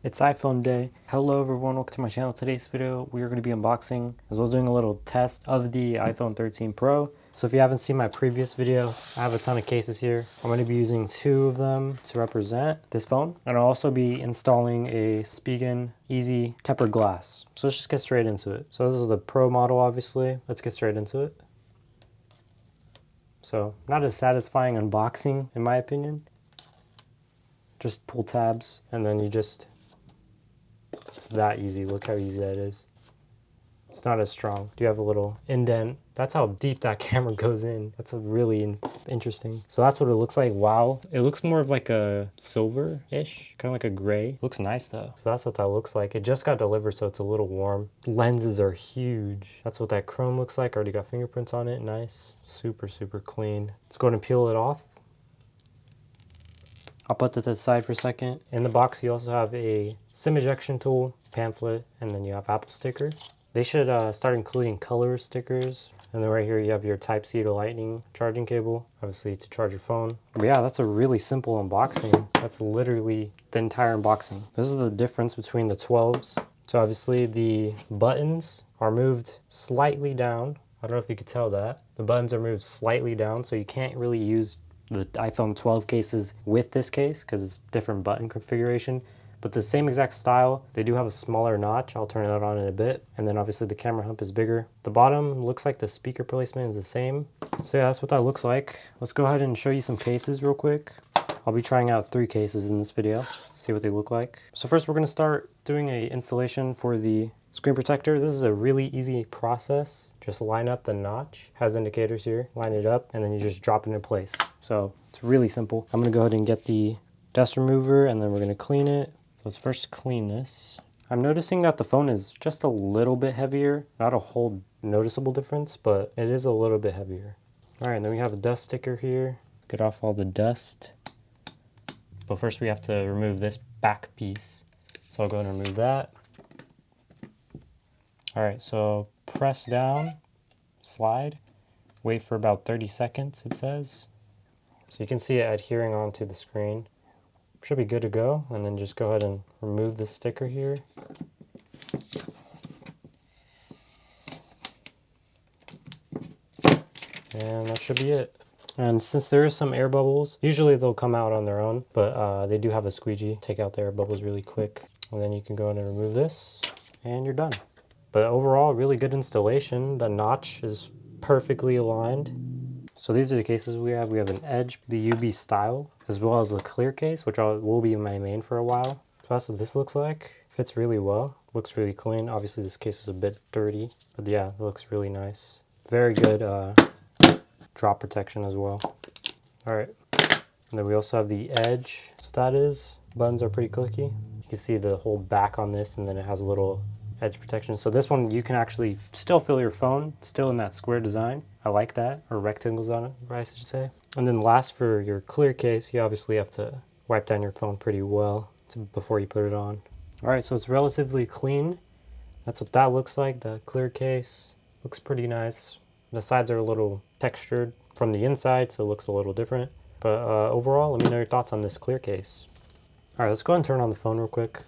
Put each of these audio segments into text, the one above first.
It's iPhone day. Hello everyone, welcome to my channel. Today's video we are going to be unboxing as well as doing a little test of the iPhone 13 Pro. So if you haven't seen my previous video, I have a ton of cases here. I'm going to be using 2 of them to represent this phone. And I'll also be installing a Spigen Easy tempered glass. So let's just get straight into it. So this is the Pro model obviously. Let's get straight into it. So not a satisfying unboxing in my opinion. Just pull tabs and then you just... It's that easy. Look how easy that is. It's not as strong. Do you have a little indent? That's how deep that camera goes in. That's a really interesting. So that's what it looks like. Wow. It looks more of like a silver-ish, kind of like a gray. Looks nice though. So that's what that looks like. It just got delivered, so it's a little warm. Lenses are huge. That's what that chrome looks like. Already got fingerprints on it. Nice. Super, super clean. Let's go ahead and peel it off. I'll put that to the side for a second. In the box, you also have a SIM ejection tool, pamphlet, and then you have Apple sticker. They should start including color stickers. And then right here, you have your Type-C to Lightning charging cable, obviously to charge your phone. But yeah, that's a really simple unboxing. That's literally the entire unboxing. This is the difference between the 12s. So obviously the buttons are moved slightly down. I don't know if you could tell that. The buttons are moved slightly down, so you can't really use the iPhone 12 cases with this case because it's different button configuration, but the same exact style. They do have a smaller notch. I'll turn that on in a bit. And then obviously the camera hump is bigger. The bottom looks like the speaker placement is the same. So yeah, that's what that looks like. Let's go ahead and show you some cases real quick. I'll be trying out 3 cases in this video, see what they look like. So first we're going to start doing a installation for the screen protector. This is a really easy process. Just line up the notch, has indicators here, line it up, and then you just drop it in place. So it's really simple. I'm gonna go ahead and get the dust remover and then we're gonna clean it. So let's first clean this. I'm noticing that the phone is just a little bit heavier. Not a whole noticeable difference, but it is a little bit heavier. All right, and then we have a dust sticker here. Get off all the dust. But first we have to remove this back piece. So I'll go ahead and remove that. All right, so press down, slide, wait for about 30 seconds, it says. So you can see it adhering onto the screen. Should be good to go, and then just go ahead and remove the sticker here. And that should be it. And since there is some air bubbles, usually they'll come out on their own, but they do have a squeegee. Take out the air bubbles really quick. And then you can go ahead and remove this, and you're done. But overall, really good installation. The notch is perfectly aligned. So these are the cases we have. We have an Edge, the UB style, as well as a clear case, which will be my main for a while. So that's what this looks like. Fits really well. Looks really clean. Obviously this case is a bit dirty, but yeah, it looks really nice. Very good drop protection as well. All right, and then we also have the Edge. So that is, buttons are pretty clicky. You can see the whole back on this, and then it has a little edge protection. So this one you can actually still fill your phone, still in that square design. I like that, or rectangles on it, I should say. And then last, for your clear case, you obviously have to wipe down your phone pretty well before you put it on. All right, so it's relatively clean. That's what that looks like. The clear case looks pretty nice. The sides are a little textured from the inside, so it looks a little different. But overall, let me know your thoughts on this clear case. All right, let's go ahead and turn on the phone real quick.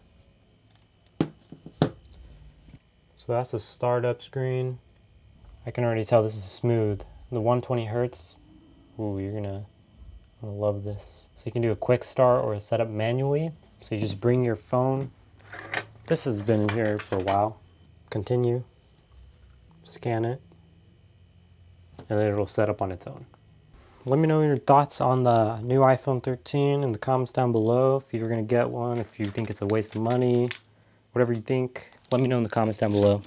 So that's the startup screen. I can already tell this is smooth. The 120 Hertz, ooh, you're gonna love this. So you can do a quick start or a setup manually. So you just bring your phone. This has been in here for a while. Continue, scan it, and then it'll set up on its own. Let me know your thoughts on the new iPhone 13 in the comments down below. If you're gonna get one, if you think it's a waste of money, whatever you think, let me know in the comments down below.